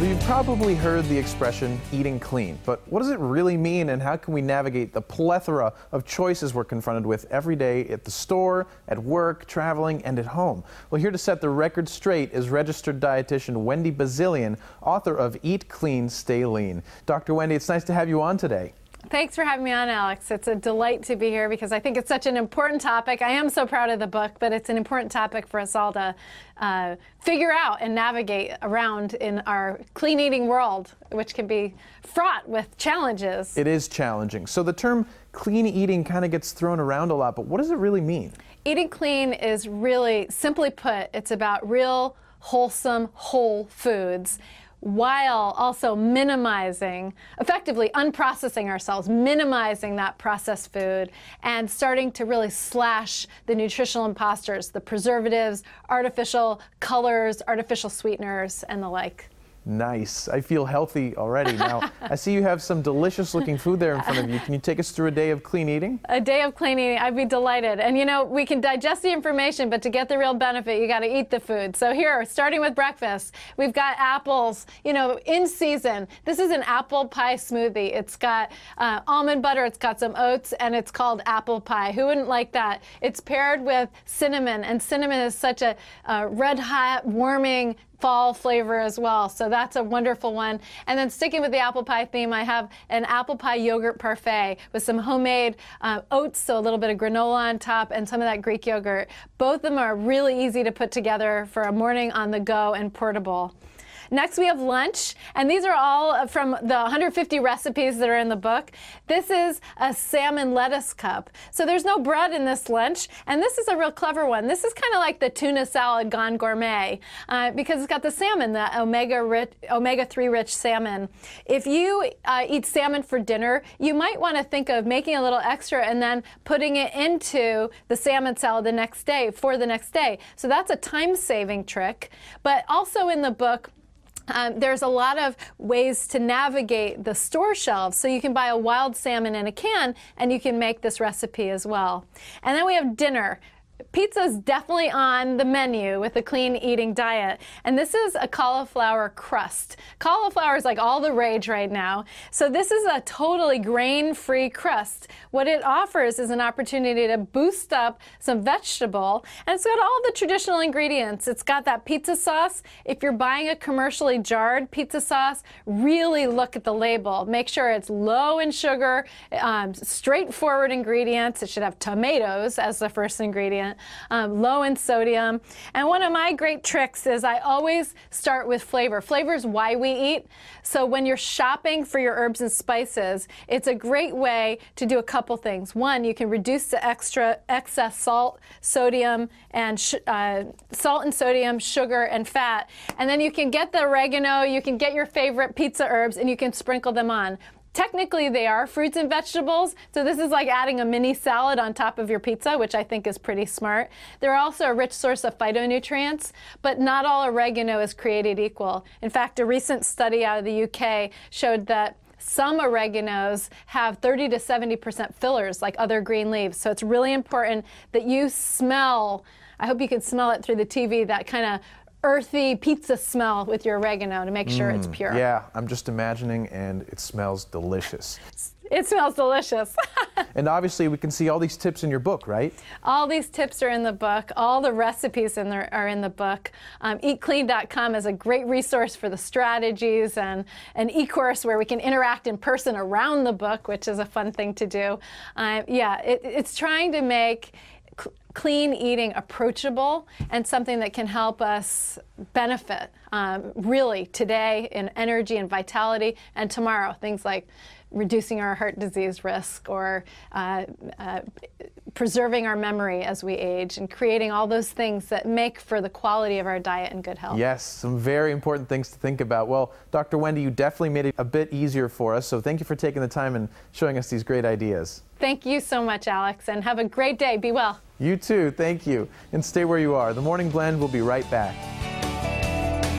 So you've probably heard the expression eating clean, but what does it really mean, and how can we navigate the plethora of choices we're confronted with every day at the store, at work, traveling, and at home? Well, here to set the record straight is registered dietitian Wendy Bazilian, author of Eat Clean, Stay Lean. Dr. Wendy, it's nice to have you on today. Thanks for having me on, Alex. It's a delight to be here because I think it's such an important topic. I am so proud of the book, but it's an important topic for us all to figure out and navigate around in our clean eating world, which can be fraught with challenges. It is challenging. So the term clean eating kind of gets thrown around a lot, but what does it really mean? Eating clean is really, simply put, it's about real, wholesome, whole foods, while also minimizing, effectively unprocessing ourselves, minimizing that processed food, and starting to really slash the nutritional imposters, the preservatives, artificial colors, artificial sweeteners, and the like. Nice. I feel healthy already. Now, I see you have some delicious looking food there in front of you. Can you take us through a day of clean eating? A day of clean eating, I'd be delighted. And you know, we can digest the information, but to get the real benefit, you got to eat the food. So here, starting with breakfast, we've got apples, you know, in season. This is an apple pie smoothie. It's got almond butter, it's got some oats, and it's called apple pie. Who wouldn't like that? It's paired with cinnamon, and cinnamon is such a red hot, warming fall flavor as well. So that's a wonderful one. And then sticking with the apple pie theme, I have an apple pie yogurt parfait with some homemade oats, so a little bit of granola on top and some of that Greek yogurt. Both of them are really easy to put together for a morning on the go and portable. Next, we have lunch, and these are all from the 150 recipes that are in the book. This is a salmon lettuce cup. So there's no bread in this lunch, and this is a real clever one. This is kind of like the tuna salad gone gourmet because it's got the salmon, the omega-3 rich salmon. If you eat salmon for dinner, you might want to think of making a little extra and then putting it into the salmon salad the next day, for the next day. So that's a time-saving trick. But also in the book, there's a lot of ways to navigate the store shelves. So you can buy a wild salmon in a can, and you can make this recipe as well. And then we have dinner. Pizza is definitely on the menu with the clean eating diet. And this is a cauliflower crust. Cauliflower is like all the rage right now. So this is a totally grain-free crust. What it offers is an opportunity to boost up some vegetable. And it's got all the traditional ingredients. It's got that pizza sauce. If you're buying a commercially jarred pizza sauce, really look at the label. Make sure it's low in sugar, straightforward ingredients. It should have tomatoes as the first ingredient. Low in sodium. And one of my great tricks is I always start with flavor. Flavor is why we eat. So when you're shopping for your herbs and spices, it's a great way to do a couple things. One, you can reduce the excess salt, sodium, and sodium, sugar, and fat. And then you can get the oregano, you can get your favorite pizza herbs, and you can sprinkle them on. Technically, they are fruits and vegetables, so this is like adding a mini salad on top of your pizza, which I think is pretty smart. They're also a rich source of phytonutrients, but not all oregano is created equal. In fact, a recent study out of the UK showed that some oreganos have 30 to 70% fillers, like other green leaves. So it's really important that you smell, I hope you can smell it through the TV, that kind of earthy pizza smell with your oregano to make sure it's pure. Yeah, I'm just imagining, and it smells delicious. It smells delicious. And obviously we can see all these tips in your book, right? All these tips are in the book. All the recipes are in the book. EatClean.com is a great resource for the strategies, and an e-course where we can interact in person around the book, which is a fun thing to do. Yeah, it's trying to make clean eating approachable and something that can help us benefit really today in energy and vitality, and tomorrow things like reducing our heart disease risk or preserving our memory as we age, and creating all those things that make for the quality of our diet and good health. Yes, some very important things to think about. Well, Dr. Wendy, you definitely made it a bit easier for us, so thank you for taking the time and showing us these great ideas. Thank you so much, Alex, and have a great day. Be well. You too. Thank you. And stay where you are. The Morning Blend will be right back.